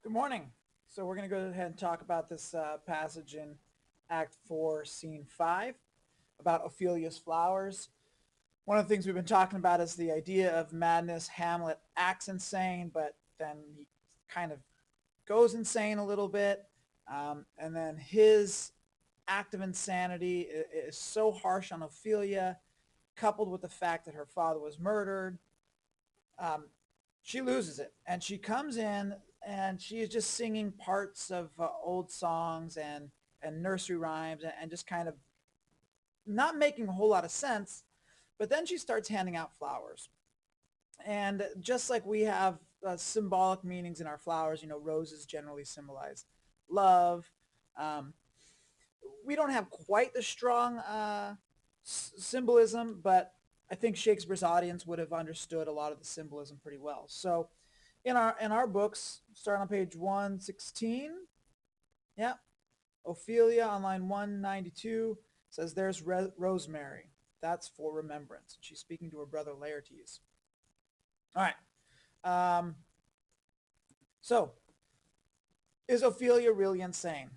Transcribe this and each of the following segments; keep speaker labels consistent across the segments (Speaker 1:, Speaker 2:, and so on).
Speaker 1: Good morning. So we're going to go ahead and talk about this passage in Act 4, Scene 5 about Ophelia's flowers. One of the things we've been talking about is the idea of madness. Hamlet acts insane, but then he kind of goes insane a little bit. And then his act of insanity is so harsh on Ophelia, coupled with the fact that her father was murdered. Um, she loses it, and she comes in and she is just singing parts of old songs and nursery rhymes and just kind of not making a whole lot of sense. But then she starts handing out flowers, and just like we have symbolic meanings in our flowers, roses generally symbolize love. Um, we don't have quite the strong symbolism, but I think Shakespeare's audience would have understood a lot of the symbolism pretty well. So in our books, starting on page 116, yeah, Ophelia on line 192 says there's Rosemary. That's for remembrance. She's speaking to her brother Laertes. All right. Um, so is Ophelia really insane?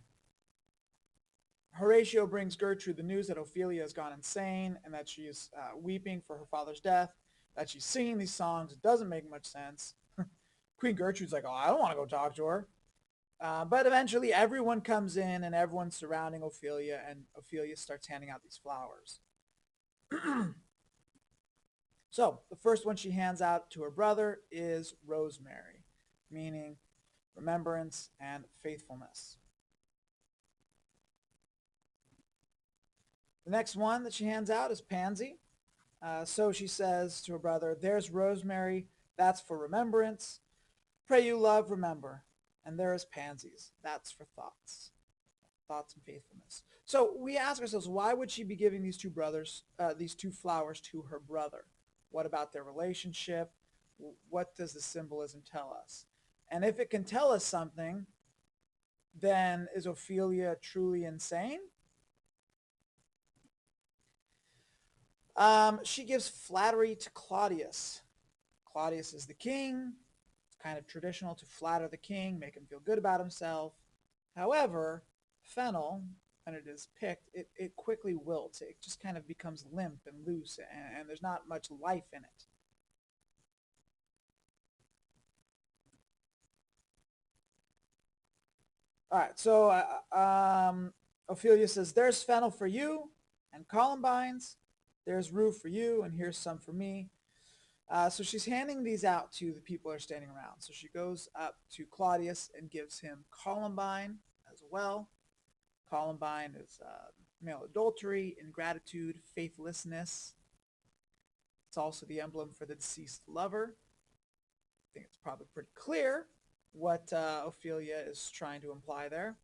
Speaker 1: Horatio brings Gertrude the news that Ophelia has gone insane and that she is weeping for her father's death, that she's singing these songs. It doesn't make much sense. Queen Gertrude's like, oh, I don't want to go talk to her. But eventually everyone comes in and everyone's surrounding Ophelia, and Ophelia starts handing out these flowers. So the first one she hands out to her brother is rosemary, meaning remembrance and faithfulness. The next one that she hands out is pansy. So she says to her brother, there's rosemary, that's for remembrance. Pray you love, remember. And there is pansies, that's for thoughts. Thoughts and faithfulness. So we ask ourselves, why would she be giving these two flowers to her brother? What about their relationship? What does the symbolism tell us? And if it can tell us something, then is Ophelia truly insane? She gives flattery to Claudius. Claudius is the king. It's kind of traditional to flatter the king, make him feel good about himself. However, fennel, when it is picked, it quickly wilts. It just kind of becomes limp and loose, and there's not much life in it. All right, so Ophelia says, there's fennel for you and columbines. There's rue for you, and here's some for me. So she's handing these out to the people that are standing around. So she goes up to Claudius and gives him columbine as well. Columbine is male adultery, ingratitude, faithlessness. It's also the emblem for the deceased lover. I think it's probably pretty clear what Ophelia is trying to imply there.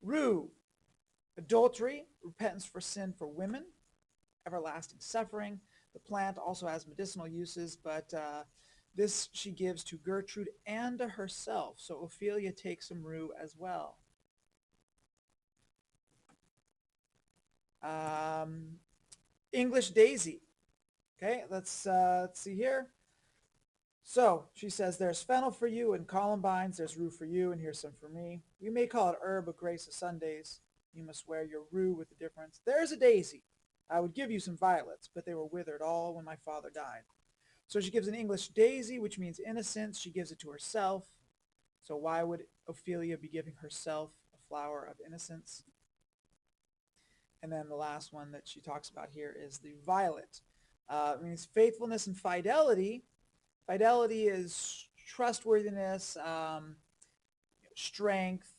Speaker 1: Rue, adultery, repentance for sin for women, everlasting suffering. The plant also has medicinal uses, but this she gives to Gertrude and to herself. So Ophelia takes some rue as well. Um, English daisy. Okay, let's see here. So she says, there's fennel for you and columbines, there's rue for you, and here's some for me. We may call it herb of grace of Sundays. You must wear your rue with the difference. There's a daisy. I would give you some violets, but they were withered all when my father died. So she gives an English daisy, which means innocence. She gives it to herself. So why would Ophelia be giving herself a flower of innocence? And then the last one that she talks about here is the violet. It means faithfulness and fidelity. Fidelity is trustworthiness, strength.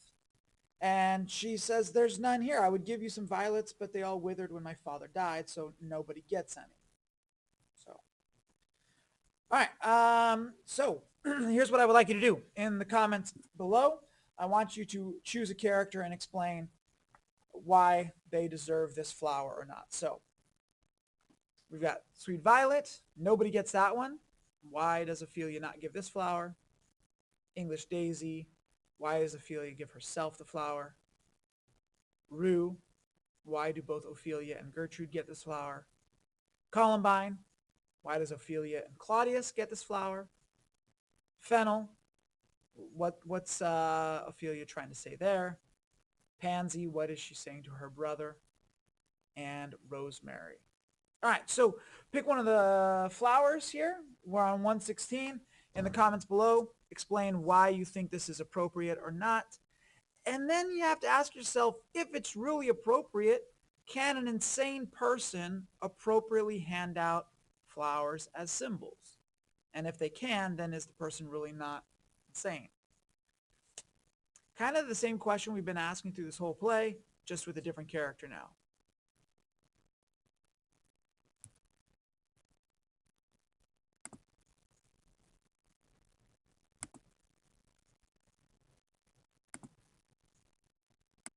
Speaker 1: And she says, there's none here. I would give you some violets, but they all withered when my father died, so nobody gets any. So, all right. So here's what I would like you to do. In the comments below, I want you to choose a character and explain why they deserve this flower or not. So we've got Sweet Violet. Nobody gets that one. Why does Ophelia not give this flower? English Daisy. Why does Ophelia give herself the flower? Rue. Why do both Ophelia and Gertrude get this flower? Columbine. Why does Ophelia and Claudius get this flower? Fennel. What's Ophelia trying to say there? Pansy, what is she saying to her brother? And Rosemary. All right, so pick one of the flowers here. We're on 116. In the comments below, explain why you think this is appropriate or not. And then you have to ask yourself, if it's really appropriate, can an insane person appropriately hand out flowers as symbols? And if they can, then is the person really not insane? Kind of the same question we've been asking through this whole play, just with a different character now.